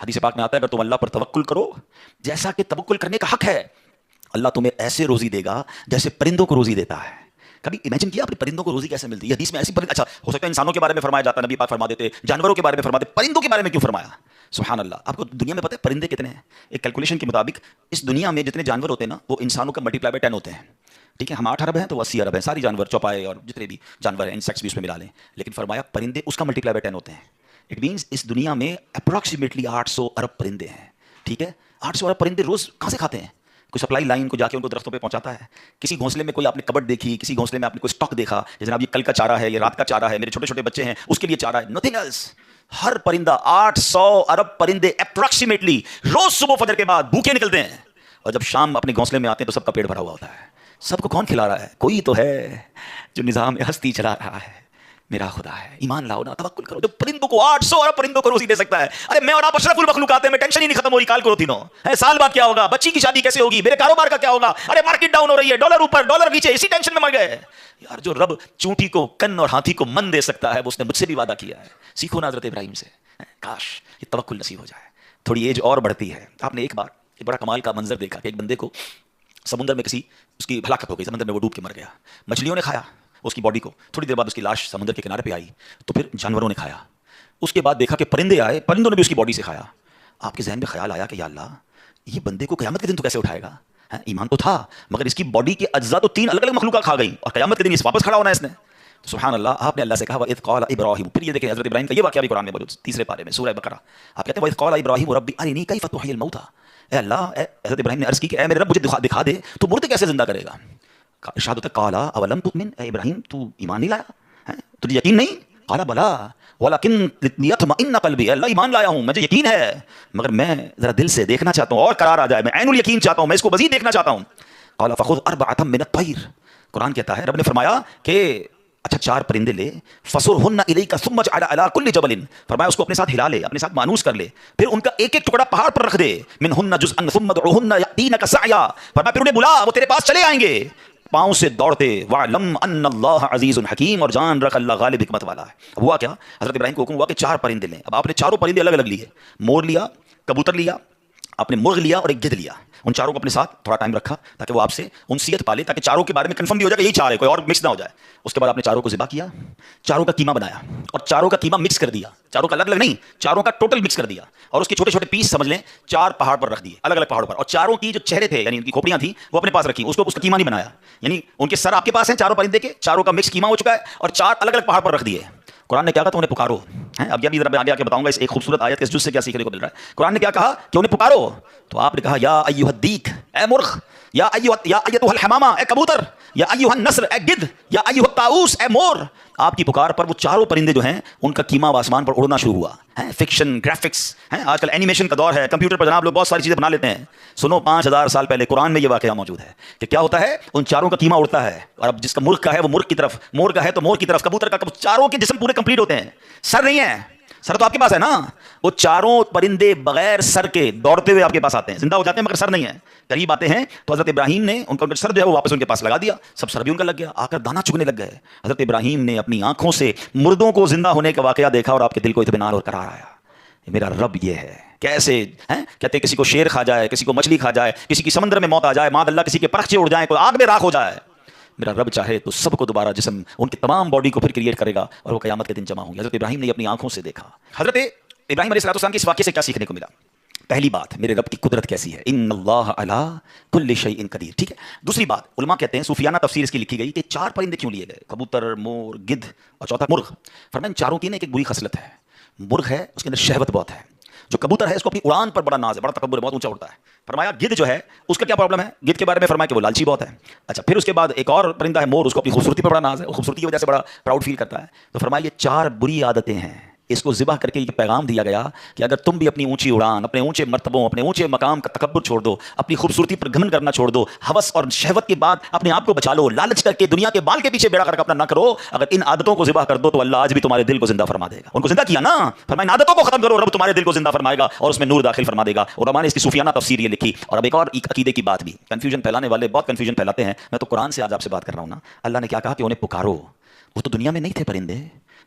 حدیث پاک میں آتا ہے اگر تم اللہ پر توکل کرو جیسا کہ توکل کرنے کا حق ہے، اللہ تمہیں ایسے روزی دے گا جیسے پرندوں کو روزی دیتا ہے۔ کبھی امیجن کیا اپنے پرندوں کو روزی کیسے ملتی ہے؟ حدیث میں ایسی پرند، اچھا ہو سکتا ہے انسانوں کے بارے میں فرمایا جاتا ہے، نبی پاک فرما دیتے، جانوروں کے بارے میں فرماتے، پرندوں کے بارے میں کیوں فرمایا؟ سبحان اللہ۔ آپ کو دنیا میں پتہ ہے پرندے کتنے ہیں؟ ایک کیلکولیشن کے مطابق اس دنیا میں جتنے جانور ہوتے ہیں نا وہ انسانوں کا ملٹی پلائی بائی 10 ہوتے ہیں، ٹھیک ہے؟ ہم 8 ارب ہیں تو 80 ارب ہیں، ساری جانور چوپائے اور جتنے بھی جانور ہیں انسیکٹس بھی اس میں ملا لیں، لیکن فرمایا پرندے اس کا ملٹی پلائی بائی 10 ہوتے ہیں۔ اٹ مینس اس دنیا میں اپروکسیمیٹلی 800 ارب پرندے ہیں، ٹھیک ہے؟ 800 ارب پرندے روز کہاں سے کھاتے ہیں؟ کوئی سپلائی لائن کو جا کے ان کو درختوں پہ پہنچاتا ہے، کسی گھونسلے میں کوئی آپ نے کبٹ دیکھی، کسی گھونسلے میں آپ نے کوئی اسٹاک دیکھا کہ جناب یہ کل کا چارہ ہے، یہ رات کا چارہ ہے، میرے چھوٹے چھوٹے بچے ہیں اس کے لیے چارہ ہے؟ Nothing else. ہر پرندہ 800 ارب پرندے اپروکسیمیٹلی روز صبح فجر کے بعد بھوکے نکلتے ہیں، اور جب شام اپنے گھونسلے میں آتے ہیں تو سب کا پیٹ بھرا ہوا ہوتا ہے۔ سب کو کون کھلا رہا ہے؟ کوئی تو ہے جو نظام ہستی چلا رہا ہے، میرا خدا ہے۔ ایمان لاؤ نا، توکل کرو جو پرندوں کو 800 ارب پرندوں کو روزی دے سکتا ہے۔ ارے میں اور آپ اشرف المخلوقات ہیں، میں ٹینشن ہی نہیں ختم ہو رہی کال کو تینوں ہے، سال بعد کیا ہوگا، بچی کی شادی کیسے ہوگی، میرے کاروبار کا کیا ہوگا، ارے مارکیٹ ڈاؤن ہو رہی ہے، ڈالر اوپر ڈالر نیچے، اسی ٹینشن میں مر گئے یار۔ جو رب چونٹی کو کن اور ہاتھی کو من دے سکتا ہے وہ اس نے مجھ سے بھی وعدہ کیا ہے۔ سیکھو نا حضرت ابراہیم سے، کاش یہ توکل نصیب ہو جائے۔ تھوڑی ایج اور بڑھتی ہے، آپ نے ایک بار ایک بڑا کمال کا منظر دیکھا کہ ایک بندے کو سمندر میں کسی اس کی ہلاکت ہو گئی، سمندر میں وہ ڈوب کے مر گیا، مچھلیوں نے کھایا اس کی باڈی کو، تھوڑی دیر بعد اس کی لاش سمندر کے کنارے پہ آئی تو پھر جانوروں نے کھایا، اس کے بعد دیکھا کہ پرندے آئے، پرندوں نے بھی اس کی باڈی سے کھایا۔ آپ کے ذہن میں خیال آیا کہ یا اللہ یہ بندے کو قیامت کے دن تو کیسے اٹھائے گا؟ ایمان تو تھا مگر اس کی باڈی کے اجزاء تو 3 الگ الگ مخلوقات کھا گئی، اور قیامت کے دن اس واپس کھڑا ہونا ہے اس نے۔ تو سبحان اللہ، آپ نے اللہ سے کہا وَإِذْ قَالَ إِبْرَاهِيمُ، پھر یہ دیکھیں حضرت ابراہیم کا یہ واقعہ بھی قرآن میں موجود 3 پارے میں سورہ بقرہ، آپ کہتے ہیں وَإِذْ قَالَ إِبْرَاهِيمُ رَبِّ أَرِنِي كَيْفَ تُحْيِي الْمَوْتَى، اے اللہ، حضرت ابراہیم نے عرض کی کہ اے میرے رب مجھے دکھا دے تو مردے کیسے زندہ کرے گا؟ ارشاد ہوتا ہے قال اولم تؤمن، اے ابراہیم تو ایمان نہیں لایا، تجھے یقین نہیں؟ قال بلا ولکن لیطمئن قلبی، اللہ ایمان لایا ہوں، مجھے یقین ہے مگر میں ذرا دل سے دیکھنا چاہتا ہوں اور قرار آ جائے، میں عین الیقین چاہتا ہوں، میں اس کو مزید دیکھنا چاہتا ہوں۔ قال فخذ اربعۃ من الطیر، قرآن کہتا ہے رب نے فرمایا کہ اچھا 4 پرندے لے، فصرهن الیک ثم اجعل علی کل جبل، فرمایا اس کو اپنے ساتھ ہلا لے، اپنے ساتھ مانوس کر لے، پھر ان کا ایک ایک ٹکڑا پہاڑ پر رکھ دے، منهن جزءا ثم ادعوهن یاتینک سعیا، فرمایا پھر انہیں بلا وہ تیرے پاس چلے آئیں گے پاؤں سے دوڑتے، وَعْلَمْ أَنَّ اللَّهَ عَزِيزٌ حَكِيمٌ، اور جان رکھ اللہ غالب حکمت والا ہے۔ اب ہوا کیا، حضرت ابراہیم کو حکم ہوا کہ 4 پرندے لیں۔ اب آپ نے چاروں پرندے الگ الگ لیے، مور لیا، کبوتر لیا، آپ نے مرغ لیا اور ایک گدھ لیا، ان چاروں کو اپنے ساتھ تھوڑا ٹائم رکھا تاکہ وہ آپ سے انسیت پالے، تاکہ چاروں کے بارے میں کنفرم بھی ہو جائے کہ یہی 4 ہے، کوئی اور مکس نہ ہو جائے۔ اس کے بعد آپ نے چاروں کو ذبح کیا، چاروں کا قیمہ بنایا اور چاروں کا قیمہ مکس کر دیا، چاروں کا الگ الگ نہیں، چاروں کا ٹوٹل مکس کر دیا، اور اس کے چھوٹے چھوٹے پیس سمجھ لیں 4 پہاڑ پر رکھ دیے، الگ الگ پہاڑوں پر، اور چاروں کی جو چہرے تھے یعنی ان کی کھوپڑیاں تھیں وہ اپنے پاس رکھی، اس کا قیمہ نہیں بنایا، یعنی ان کے سر آپ کے پاس ہیں چاروں پرندے کے، چاروں کا مکس قیمہ ہو چکا ہے اور 4 الگ الگ پہاڑ پر رکھ دیے۔ قرآن نے کیا کہا تو انہیں پکارو، اب یہ بھی ذرا میں آگے بتاؤں گا اس ایک خوبصورت آیت کے اس جز سے کیا سیکھنے کو مل رہا ہے۔ قرآن نے کیا کہا کہ انہیں پکارو، تو آپ نے کہا یا ایھا الدیک، اے مرغ، یا ایھا الحمامہ، اے کبوتر، یا ایھا النسر، اے گدھ، یا ایھا الطاؤس، اے مور۔ آپ کی پکار پر وہ چاروں پرندے جو ہیں ان کا قیمہ آسمان پر اڑنا شروع ہوا ہے۔ فکشن، گرافکس ہیں، آج کل اینیمیشن کا دور ہے، کمپیوٹر پر جناب لوگ بہت ساری چیزیں بنا لیتے ہیں۔ سنو 5000 سال پہلے قرآن میں یہ واقعہ موجود ہے کہ کیا ہوتا ہے، ان چاروں کا قیمہ اڑتا ہے، اور اب جس کا مرغ کا ہے وہ مرغ کی طرف، مور کا ہے تو مور کی طرف، کبوتر کا، چاروں کے جسم پورے کمپلیٹ ہوتے ہیں، سر نہیں ہے، سر تو آپ کے پاس ہے نا، وہ چاروں پرندے بغیر سر کے دوڑتے ہوئے آپ کے پاس آتے ہیں، زندہ ہو جاتے ہیں مگر سر نہیں ہے، قریب آتے ہیں تو حضرت ابراہیم نے ان کا سر جو ہے وہ واپس ان کے پاس لگا دیا، سب سر بھی ان کا لگ گیا، آ کر دانا چگنے لگ گئے۔ حضرت ابراہیم نے اپنی آنکھوں سے مردوں کو زندہ ہونے کا واقعہ دیکھا اور آپ کے دل کو اطمینان اور قرار آیا، میرا رب یہ ہے۔ کیسے ہیں کہتے ہیں کسی کو شیر کھا جائے، کسی کو مچھلی کھا جائے، کسی کی سمندر میں موت آ جائے، معاذ اللہ کسی کے پرخچے اڑ جائیں، کوئی آگ میں راکھ ہو جائے، میرا رب چاہے تو سب کو دوبارہ جسم ان کی تمام باڈی کو پھر کریٹ کرے گا اور وہ قیامت کے دن جمع ہوں گے۔ حضرت ابراہیم نے اپنی آنکھوں سے دیکھا۔ حضرت ابراہیم علیہ السلام کے اس واقعے سے کیا سیکھنے کو ملا؟ پہلی بات، میرے رب کی قدرت کیسی ہے، ان اللہ علی کل شیء قدیر، ٹھیک ہے۔ دوسری بات، علماء کہتے ہیں صوفیانہ تفسیر اس کی لکھی گئی کہ 4 پرندے کیوں لیے گئے، کبوتر، مور، گدھ اور چوتھا مرغ؟ فرمایا ان چاروں کی نا ایک بری خصلت ہے، مرغ ہے اس کے اندر شہوت بہت ہے، جو کبوتر ہے اس کو اپنی اڑان پر بڑا ناز ہے، بڑا تکبر ہے، بہت اونچا اڑتا ہے۔ فرمایا گدھ جو ہے اس کا کیا پرابلم ہے، گدھ کے بارے میں فرمایا کہ وہ لالچی بہت ہے۔ اچھا پھر اس کے بعد ایک اور پرندہ ہے مور، اس کو اپنی خوبصورتی پر بڑا ناز ہے، وہ خوبصورتی کی وجہ سے بڑا پراؤڈ فیل کرتا ہے۔ تو فرمایا یہ 4 بری عادتیں ہیں، اس کو ذبح کر کے یہ پیغام دیا گیا کہ اگر تم بھی اپنی اونچی اڑان، اپنے اونچے مرتبوں، اپنے اونچے مقام کا تکبر چھوڑ دو، اپنی خوبصورتی پر گھمنڈ کرنا چھوڑ دو، ہوس اور شہوت کے بعد اپنے آپ کو بچا لو، لالچ کر کے دنیا کے بال کے پیچھے بیڑا کر کے اپنا نہ کرو، اگر ان عادتوں کو ذبح کر دو تو اللہ آج بھی تمہارے دل کو زندہ فرما دے گا۔ ان کو زندہ کیا نا، فرمایا ان عادتوں کو ختم کرو، رب تمہارے دل کو زندہ فرمائے گا اور اس میں نور داخل فرما دے گا۔ اور علماء نے اس کی صوفیانہ تفسیر یہ لکھی۔ اور اب ایک اور عقیدے کی بات بھی، کنفیوژن پھیلانے والے بہت کنفیوژن پھیلاتے ہیں، میں تو قرآن سے آج آپ سے بات کر رہا ہوں نا۔ اللہ نے کیا کہا کہ انہیں پکارو، وہ تو دنیا میں نہیں تھے پرندے،